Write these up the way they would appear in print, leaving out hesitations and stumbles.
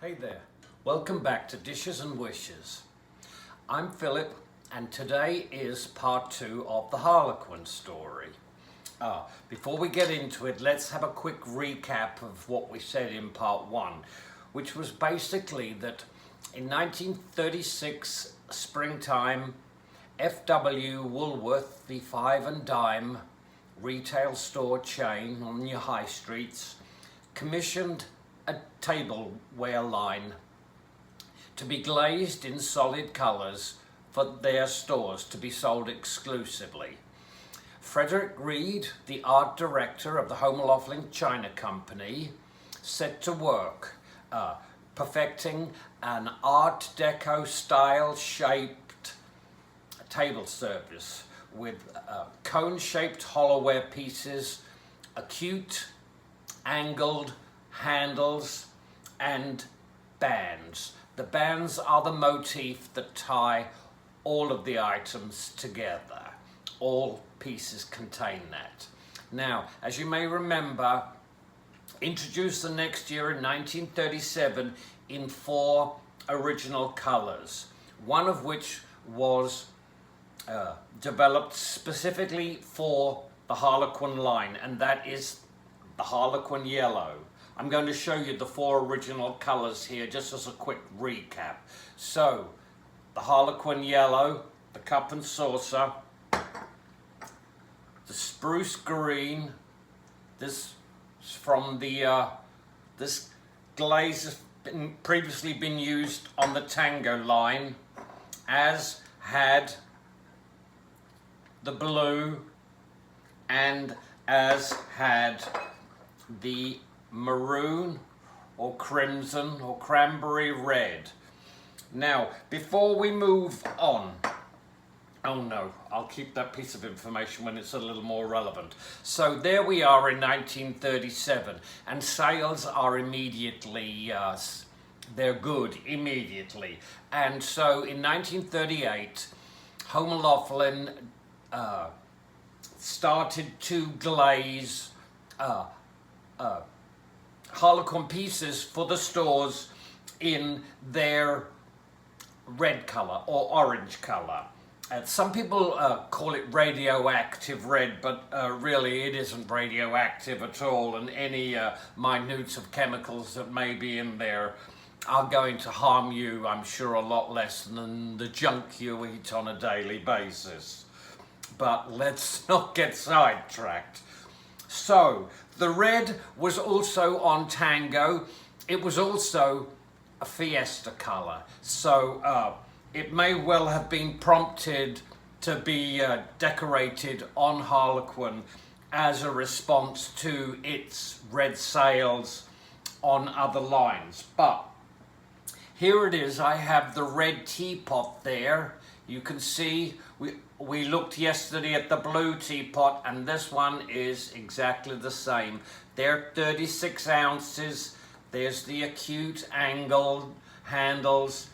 Hey there, welcome back to Dishes and Wishes. I'm Philip and today is part 2 of the Harlequin story. Before we get into it, let's have a quick recap of what we said in part 1, which was basically that in 1936 springtime, F.W. Woolworth, the 5 and dime retail store chain on your high streets, commissioned a tableware line to be glazed in solid colours for their stores to be sold exclusively. Frederick, Rhead, the art director of the Laughlin China Company, set to work perfecting an Art Deco style shaped table service with cone-shaped hollowware pieces, acute angled handles and bands. The bands are the motif that tie all of the items together. All pieces contain that. Now, as you may remember, introduced the next year in 1937 in 4 original colours, one of which was developed specifically for the Harlequin line, and that is the Harlequin yellow. I'm going to show you the 4 original colours here just as a quick recap. So, the Harlequin yellow, the cup and saucer, the spruce green, this is from the, this glaze has previously been used on the Tango line, as had the blue and as had the maroon or crimson or cranberry red. Now, before we move on, oh no, I'll keep that piece of information when it's a little more relevant. So there we are in 1937, and sales are immediately, they're good immediately. And so in 1938, Laughlin started to glaze Harlequin pieces for the stores in their red colour or orange colour. Some people call it radioactive red, but really it isn't radioactive at all, and any minutes of chemicals that may be in there are going to harm you, I'm sure, a lot less than the junk you eat on a daily basis. But let's not get sidetracked. So, the red was also on Tango. It was also a fiesta colour. So, it may well have been prompted to be decorated on Harlequin as a response to its red sales on other lines. But here it is. I have the red teapot there. You can see we looked yesterday at the blue teapot, and this one is exactly the same. They're 36 ounces. There's the acute angled handles.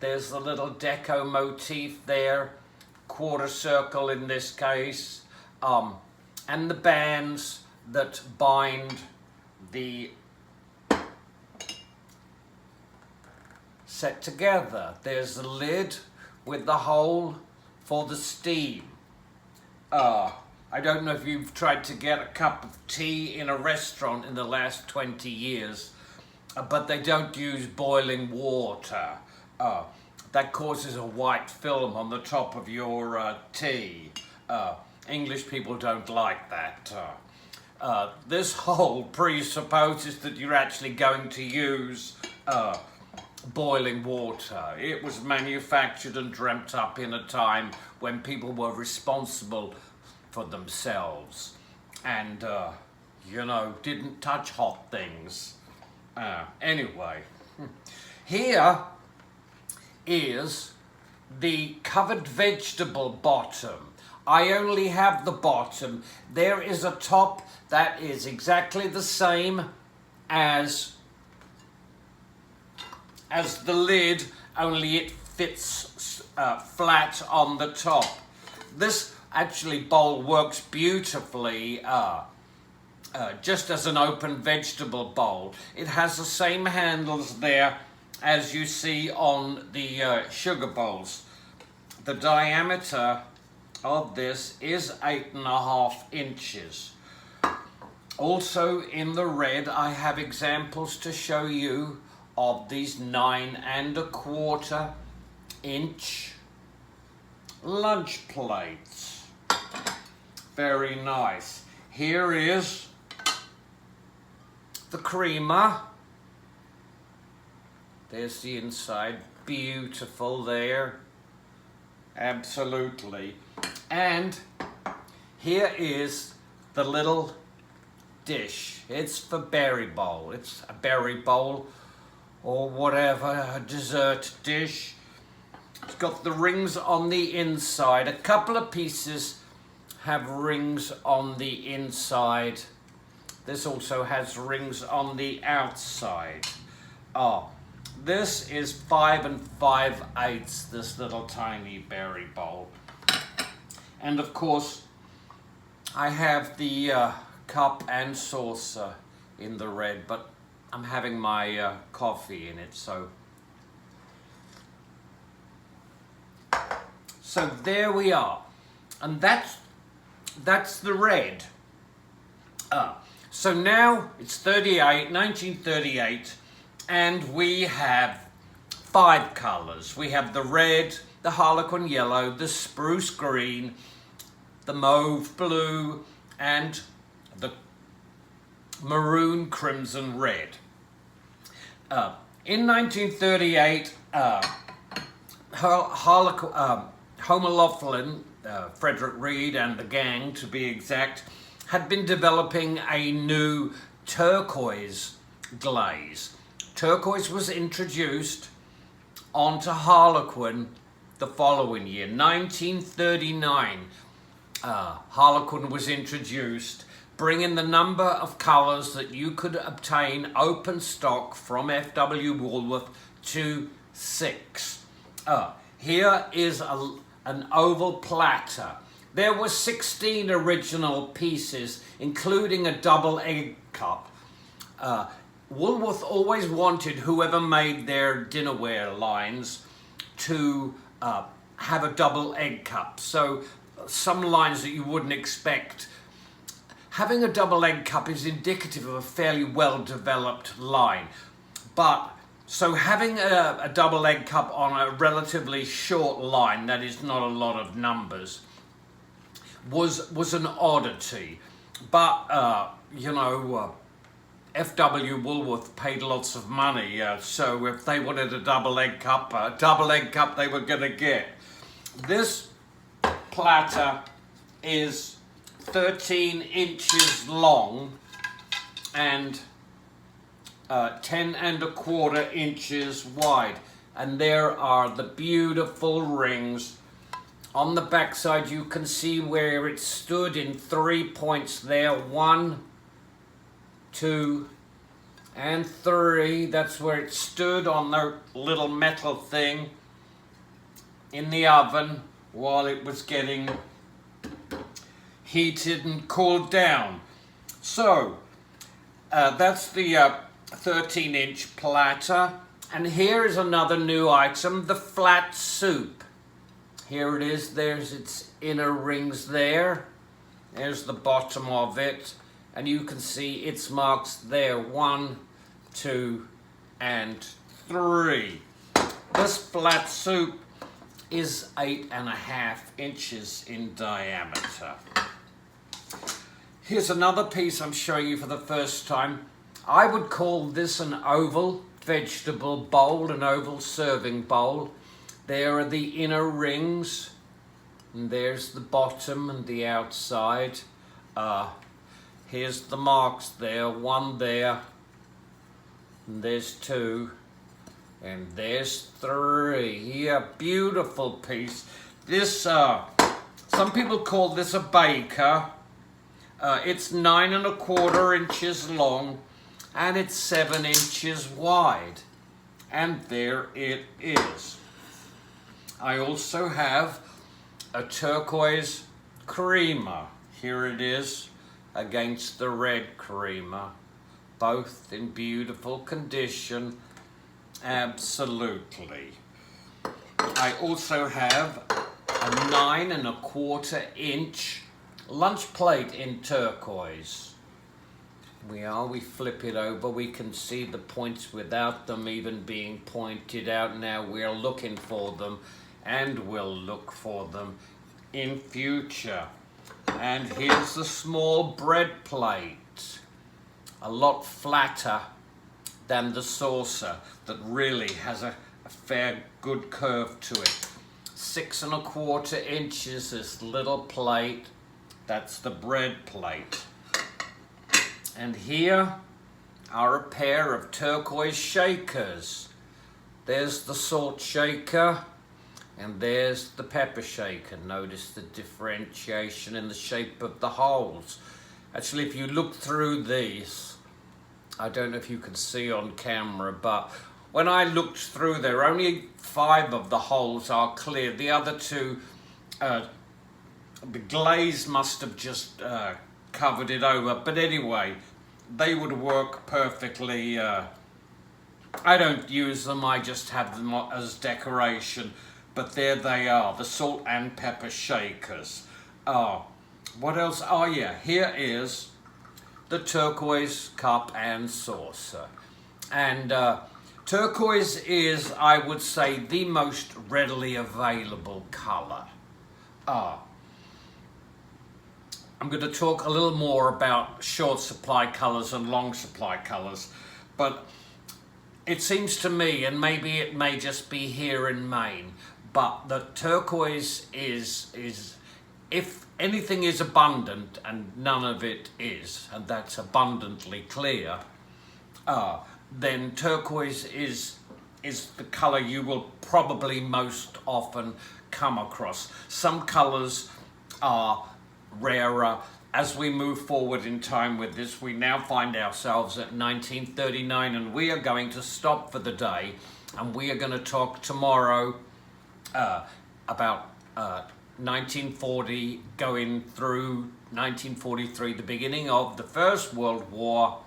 There's the little deco motif there, quarter circle in this case, and the bands that bind the set together. There's the lid with the hole for the steam. I don't know if you've tried to get a cup of tea in a restaurant in the last 20 years, but they don't use boiling water. That causes a white film on the top of your tea. English people don't like that. This hole presupposes that you're actually going to use boiling water. It was manufactured and dreamt up in a time when people were responsible for themselves and, you know, didn't touch hot things. Anyway, here is the covered vegetable bottom. I only have the bottom. There is a top that is exactly the same as the lid, only it fits flat on the top. This actually bowl works beautifully just as an open vegetable bowl. It has the same handles there as you see on the sugar bowls. The diameter of this is 8.5 inches. Also in the red, I have examples to show you of these 9.25 inch lunch plates. Very nice. Here is the creamer. There's the inside, beautiful there. Absolutely. And here is the little dish. It's for berry bowl. It's a berry bowl or whatever, a dessert dish. It's got the rings on the inside. A couple of pieces have rings on the inside. This also has rings on the outside. This is 5 5/8, this little tiny berry bowl. And of course, I have the cup and saucer in the red, but I'm having my coffee in it, so there we are. And that's the red. So now it's 1938, and we have 5 colors. We have the red, the Harlequin yellow, the spruce green, the mauve blue, and the maroon crimson red. In 1938, Laughlin, Frederick, Rhead, and the gang, to be exact, had been developing a new turquoise glaze. Turquoise was introduced onto Harlequin the following year, 1939. Harlequin was introduced, bringing the number of colors that you could obtain open stock from F.W. Woolworth to 6. Here is an oval platter. There were 16 original pieces, including a double egg cup. Woolworth always wanted whoever made their dinnerware lines to have a double egg cup. So some lines that you wouldn't expect. Having a double egg cup is indicative of a fairly well-developed line. So having a double egg cup on a relatively short line, that is not a lot of numbers, was an oddity. But, F.W. Woolworth paid lots of money, so if they wanted a double egg cup they were going to get. This platter is 13 inches long and 10.25 inches wide, and there are the beautiful rings. On the back side you can see where it stood in 3 points there. 1, 2, and 3. That's where it stood on the little metal thing in the oven while it was getting heated and cooled down. So that's the 13-inch platter. And here is another new item, the flat soup. Here it is. There's its inner rings there. There's the bottom of it. And you can see its marks there. 1, 2, and 3. This flat soup is 8.5 inches in diameter. Here's another piece I'm showing you for the first time. I would call this an oval vegetable bowl, an oval serving bowl. There are the inner rings, and there's the bottom and the outside. Here's the marks there, 1 there, and there's 2, and there's 3. Yeah, beautiful piece. This, some people call this a baker. It's 9.25 inches long, and it's 7 inches wide. And there it is. I also have a turquoise creamer. Here it is against the red creamer, both in beautiful condition. Absolutely. I also have a 9¼ inch lunch plate in turquoise. We flip it over, we can see the points without them even being pointed out. Now we're looking for them, and we'll look for them in future. And here's the small bread plate, a lot flatter than the saucer that really has a fair good curve to it. 6¼ inches, this little plate, that's the bread plate. And here are a pair of turquoise shakers. There's the salt shaker and there's the pepper shaker. Notice the differentiation in the shape of the holes. Actually, if you look through these, I don't know if you can see on camera, but when I looked through there, only 5 of the holes are clear. The other 2, the glaze must have just covered it over. But anyway, they would work perfectly. I don't use them, I just have them as decoration. But there they are, the salt and pepper shakers. What else? Oh yeah, here is the turquoise cup and saucer. And turquoise is, I would say, the most readily available color. I'm going to talk a little more about short supply colors and long supply colors, but it seems to me, and maybe it may just be here in Maine, but the turquoise is if anything is abundant, and none of it is, and that's abundantly clear, then turquoise is the color you will probably most often come across. Some colors are rarer. As we move forward in time with this, we now find ourselves at 1939, and we are going to stop for the day, and we are going to talk tomorrow about 1940 going through 1943, the beginning of the First World War.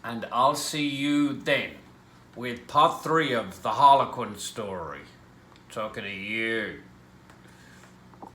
And I'll see you then with part 3 of the Harlequin story. Talking to you.